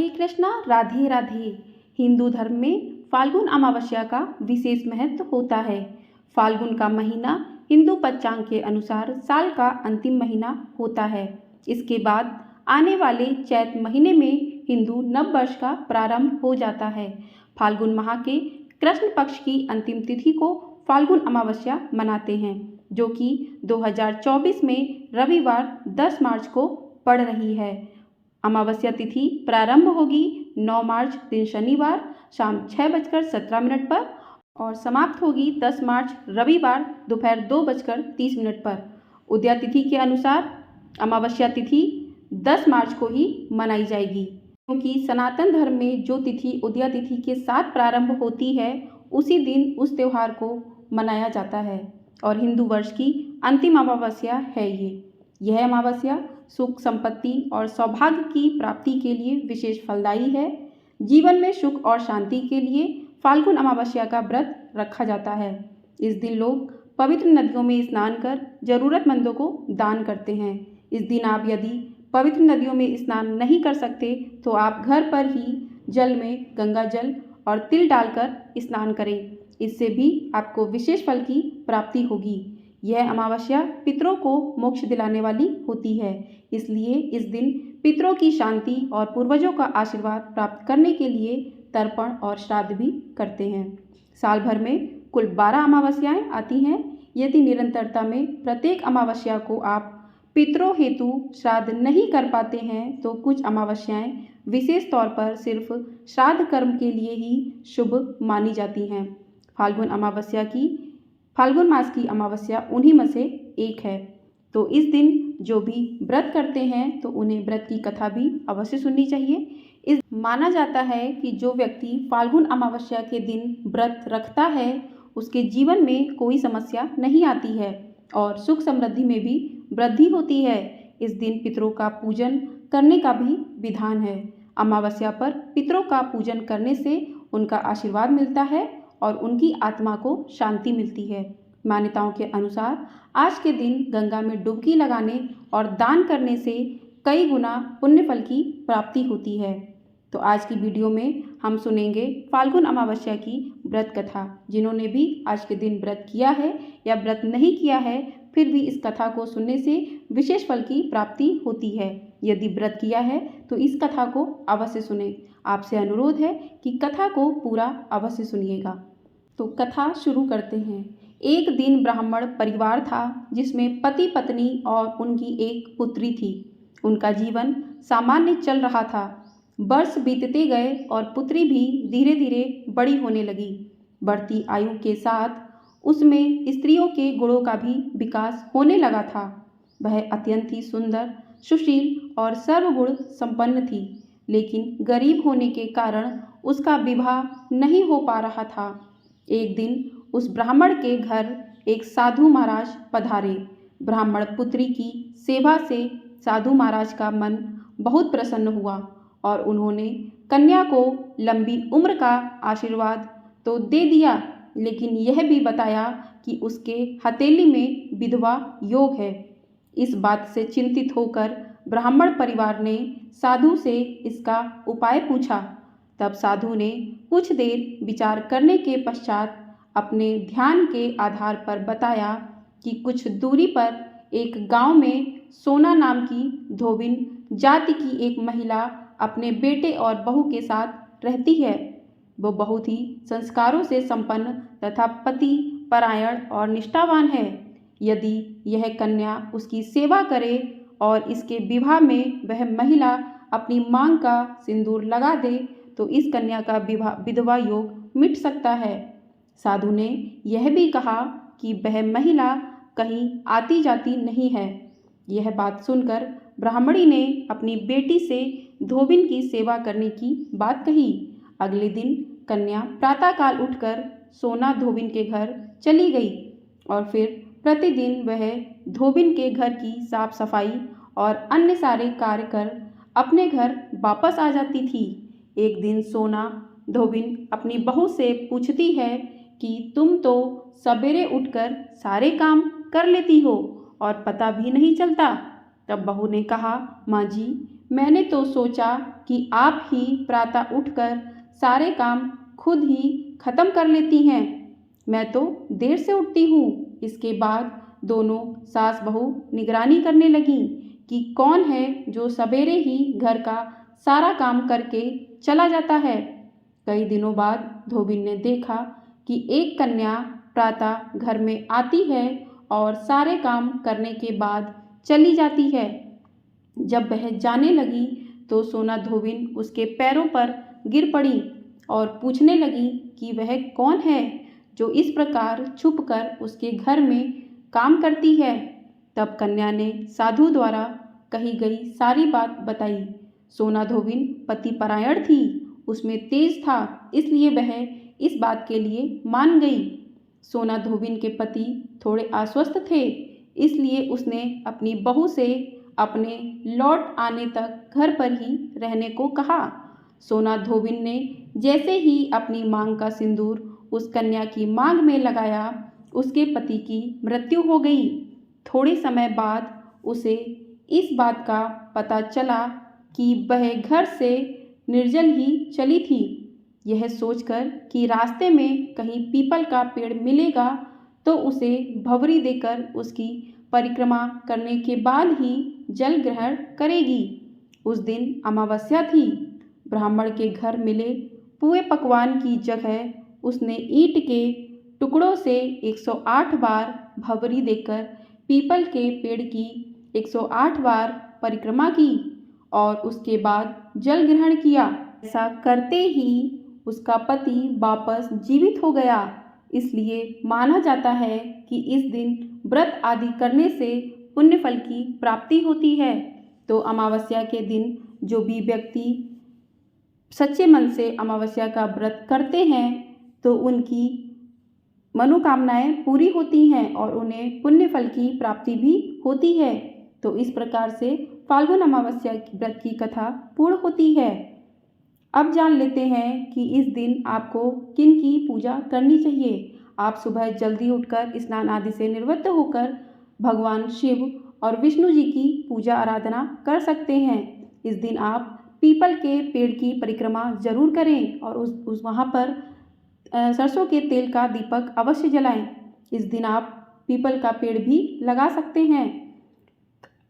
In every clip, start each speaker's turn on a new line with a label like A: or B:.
A: राधे कृष्णा राधे राधे। हिंदू धर्म में फाल्गुन अमावस्या का विशेष महत्व होता है। फाल्गुन का महीना हिंदू पंचांग के अनुसार साल का अंतिम महीना होता है। इसके बाद आने वाले चैत महीने में हिंदू नव वर्ष का प्रारंभ हो जाता है। फाल्गुन माह के कृष्ण पक्ष की अंतिम तिथि को फाल्गुन अमावस्या मनाते हैं, जो कि 2024 में रविवार 10 मार्च को पड़ रही है। अमावस्या तिथि प्रारंभ होगी 9 मार्च दिन शनिवार शाम 6:17 पर और समाप्त होगी 10 मार्च रविवार दोपहर 2:30 पर। उदया तिथि के अनुसार अमावस्या तिथि 10 मार्च को ही मनाई जाएगी, क्योंकि सनातन धर्म में जो तिथि उदया तिथि के साथ प्रारंभ होती है उसी दिन उस त्यौहार को मनाया जाता है और हिंदू वर्ष की अंतिम अमावस्या है यह अमावस्या सुख, संपत्ति और सौभाग्य की प्राप्ति के लिए विशेष फलदायी है। जीवन में सुख और शांति के लिए फाल्गुन अमावस्या का व्रत रखा जाता है। इस दिन लोग पवित्र नदियों में स्नान कर जरूरतमंदों को दान करते हैं। इस दिन आप यदि पवित्र नदियों में स्नान नहीं कर सकते तो आप घर पर ही जल में गंगा जल और तिल डालकर स्नान करें। इससे भी आपको विशेष फल की प्राप्ति होगी। यह अमावस्या पितरों को मोक्ष दिलाने वाली होती है, इसलिए इस दिन पितरों की शांति और पूर्वजों का आशीर्वाद प्राप्त करने के लिए तर्पण और श्राद्ध भी करते हैं। साल भर में कुल 12 अमावस्याएं आती हैं। यदि निरंतरता में प्रत्येक अमावस्या को आप पितरों हेतु श्राद्ध नहीं कर पाते हैं तो कुछ अमावस्याएं विशेष तौर पर सिर्फ श्राद्ध कर्म के लिए ही शुभ मानी जाती हैं। फाल्गुन मास की अमावस्या उन्हीं में से एक है, तो इस दिन जो भी व्रत करते हैं तो उन्हें व्रत की कथा भी अवश्य सुननी चाहिए। माना जाता है कि जो व्यक्ति फाल्गुन अमावस्या के दिन व्रत रखता है उसके जीवन में कोई समस्या नहीं आती है और सुख समृद्धि में भी वृद्धि होती है। इस दिन पितरों का पूजन करने का भी विधान है। अमावस्या पर पितरों का पूजन करने से उनका आशीर्वाद मिलता है और उनकी आत्मा को शांति मिलती है। मान्यताओं के अनुसार आज के दिन गंगा में डुबकी लगाने और दान करने से कई गुना पुण्य फल की प्राप्ति होती है। तो आज की वीडियो में हम सुनेंगे फाल्गुन अमावस्या की व्रत कथा। जिन्होंने भी आज के दिन व्रत किया है या व्रत नहीं किया है फिर भी इस कथा को सुनने से विशेष फल की प्राप्ति होती है। यदि व्रत किया है तो इस कथा को अवश्य सुने। आपसे अनुरोध है कि कथा को पूरा अवश्य सुनिएगा। तो कथा शुरू करते हैं। एक दिन ब्राह्मण परिवार था जिसमें पति पत्नी और उनकी एक पुत्री थी। उनका जीवन सामान्य चल रहा था। वर्ष बीतते गए और पुत्री भी धीरे धीरे बड़ी होने लगी। बढ़ती आयु के साथ उसमें स्त्रियों के गुणों का भी विकास होने लगा था। वह अत्यंत ही सुंदर, सुशील और सर्वगुण संपन्न थी, लेकिन गरीब होने के कारण उसका विवाह नहीं हो पा रहा था। एक दिन उस ब्राह्मण के घर एक साधु महाराज पधारे। ब्राह्मण पुत्री की सेवा से साधु महाराज का मन बहुत प्रसन्न हुआ और उन्होंने कन्या को लंबी उम्र का आशीर्वाद तो दे दिया, लेकिन यह भी बताया कि उसके हथेली में विधवा योग है। इस बात से चिंतित होकर ब्राह्मण परिवार ने साधु से इसका उपाय पूछा। तब साधु ने कुछ देर विचार करने के पश्चात अपने ध्यान के आधार पर बताया कि कुछ दूरी पर एक गांव में सोना नाम की धोबिन जाति की एक महिला अपने बेटे और बहू के साथ रहती है। वो बहुत ही संस्कारों से संपन्न तथा पति परायण और निष्ठावान है। यदि यह कन्या उसकी सेवा करे और इसके विवाह में वह महिला अपनी मांग का सिंदूर लगा दे तो इस कन्या का विधवा योग मिट सकता है। साधु ने यह भी कहा कि वह महिला कहीं आती जाती नहीं है। यह बात सुनकर ब्राह्मणी ने अपनी बेटी से धोबिन की सेवा करने की बात कही। अगले दिन कन्या प्रातःकाल उठकर सोना धोबिन के घर चली गई और फिर प्रतिदिन वह धोबिन के घर की साफ सफाई और अन्य सारे कार्य कर अपने घर वापस आ जाती थी। एक दिन सोना धोबिन अपनी बहू से पूछती है कि तुम तो सवेरे उठकर सारे काम कर लेती हो और पता भी नहीं चलता। तब बहू ने कहा, माँ जी, मैंने तो सोचा कि आप ही प्रातः उठकर सारे काम खुद ही खत्म कर लेती हैं। मैं तो देर से उठती हूँ। इसके बाद दोनों सास बहू निगरानी करने लगीं कि कौन है जो सवेरे ही घर का सारा काम करके चला जाता है। कई दिनों बाद धोबिन ने देखा कि एक कन्या प्रातः घर में आती है और सारे काम करने के बाद चली जाती है। जब वह जाने लगी तो सोना धोबिन उसके पैरों पर गिर पड़ी और पूछने लगी कि वह कौन है जो इस प्रकार छुपकर उसके घर में काम करती है। तब कन्या ने साधु द्वारा कही गई सारी बात बताई। सोना धोबिन पति परायण थी, उसमें तेज था, इसलिए वह इस बात के लिए मान गई। सोना धोबिन के पति थोड़े अस्वस्थ थे, इसलिए उसने अपनी बहू से अपने लौट आने तक घर पर ही रहने को कहा। सोना धोबिन ने जैसे ही अपनी मांग का सिंदूर उस कन्या की मांग में लगाया, उसके पति की मृत्यु हो गई। थोड़े समय बाद उसे इस बात का पता चला कि वह घर से निर्जल ही चली थी। यह सोचकर कि रास्ते में कहीं पीपल का पेड़ मिलेगा तो उसे भंवरी देकर उसकी परिक्रमा करने के बाद ही जल ग्रहण करेगी। उस दिन अमावस्या थी। ब्राह्मण के घर मिले पुए पकवान की जगह उसने ईंट के टुकड़ों से 108 बार भंवरी देकर पीपल के पेड़ की 108 बार परिक्रमा की और उसके बाद जल ग्रहण किया। ऐसा करते ही उसका पति वापस जीवित हो गया। इसलिए माना जाता है कि इस दिन व्रत आदि करने से पुण्य फल की प्राप्ति होती है। तो अमावस्या के दिन जो भी व्यक्ति सच्चे मन से अमावस्या का व्रत करते हैं तो उनकी मनोकामनाएं पूरी होती हैं और उन्हें पुण्य फल की प्राप्ति भी होती है। तो इस प्रकार से फाल्गुन अमावस्या व्रत की कथा पूर्ण होती है। अब जान लेते हैं कि इस दिन आपको किन की पूजा करनी चाहिए। आप सुबह जल्दी उठकर स्नान आदि से निवृत्त होकर भगवान शिव और विष्णु जी की पूजा आराधना कर सकते हैं। इस दिन आप पीपल के पेड़ की परिक्रमा जरूर करें और उस वहाँ पर सरसों के तेल का दीपक अवश्य जलाएं। इस दिन आप पीपल का पेड़ भी लगा सकते हैं।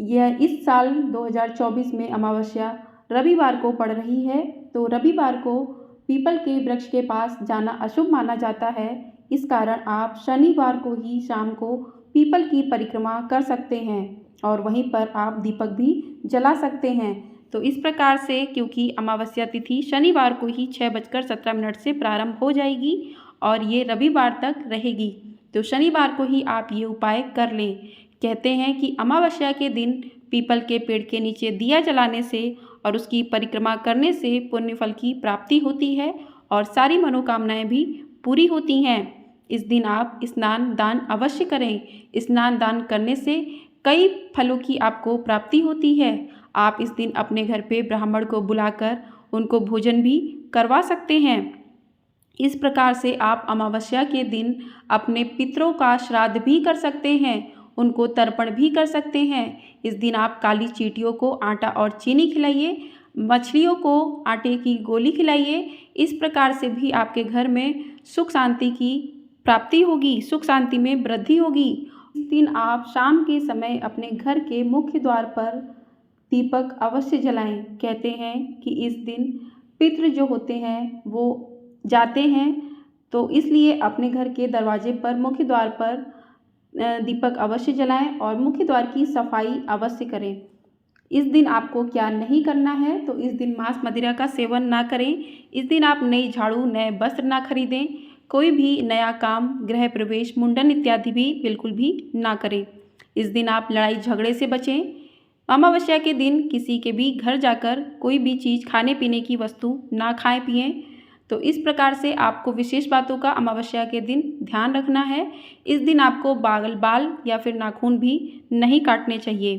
A: यह इस साल 2024 में अमावस्या रविवार को पड़ रही है, तो रविवार को पीपल के वृक्ष के पास जाना अशुभ माना जाता है। इस कारण आप शनिवार को ही शाम को पीपल की परिक्रमा कर सकते हैं और वहीं पर आप दीपक भी जला सकते हैं। तो इस प्रकार से क्योंकि अमावस्या तिथि शनिवार को ही 6:17 से प्रारंभ हो जाएगी और ये रविवार तक रहेगी, तो शनिवार को ही आप ये उपाय कर लें। कहते हैं कि अमावस्या के दिन पीपल के पेड़ के नीचे दिया जलाने से और उसकी परिक्रमा करने से पुण्य फल की प्राप्ति होती है और सारी मनोकामनाएं भी पूरी होती हैं। इस दिन आप स्नान दान अवश्य करें। स्नान दान करने से कई फलों की आपको प्राप्ति होती है। आप इस दिन अपने घर पे ब्राह्मण को बुलाकर उनको भोजन भी करवा सकते हैं। इस प्रकार से आप अमावस्या के दिन अपने पितरों का श्राद्ध भी कर सकते हैं, उनको तर्पण भी कर सकते हैं। इस दिन आप काली चींटियों को आटा और चीनी खिलाइए, मछलियों को आटे की गोली खिलाइए। इस प्रकार से भी आपके घर में सुख शांति की प्राप्ति होगी, सुख शांति में वृद्धि होगी। इस दिन आप शाम के समय अपने घर के मुख्य द्वार पर दीपक अवश्य जलाएं। कहते हैं कि इस दिन पितृ जो होते हैं वो जाते हैं, तो इसलिए अपने घर के दरवाजे पर मुख्य द्वार पर दीपक अवश्य जलाएं और मुख्य द्वार की सफाई अवश्य करें। इस दिन आपको क्या नहीं करना है, तो इस दिन मांस मदिरा का सेवन ना करें। इस दिन आप नई झाड़ू, नए वस्त्र ना खरीदें। कोई भी नया काम, गृह प्रवेश, मुंडन इत्यादि भी बिल्कुल भी ना करें। इस दिन आप लड़ाई झगड़े से बचें। अमावस्या के दिन किसी के भी घर जाकर कोई भी चीज़, खाने पीने की वस्तु ना खाएं पिएं। तो इस प्रकार से आपको विशेष बातों का अमावस्या के दिन ध्यान रखना है। इस दिन आपको बाल या फिर नाखून भी नहीं काटने चाहिए।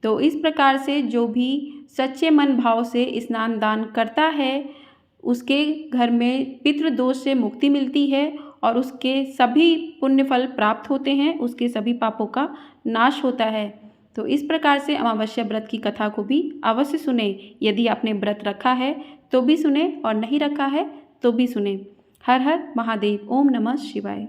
A: तो इस प्रकार से जो भी सच्चे मन भाव से स्नान दान करता है उसके घर में पितृदोष से मुक्ति मिलती है और उसके सभी पुण्य फल प्राप्त होते हैं, उसके सभी पापों का नाश होता है। तो इस प्रकार से अमावस्या व्रत की कथा को भी अवश्य सुने। यदि आपने व्रत रखा है तो भी सुने और नहीं रखा है तो भी सुने। हर हर महादेव। ओम नमः शिवाय।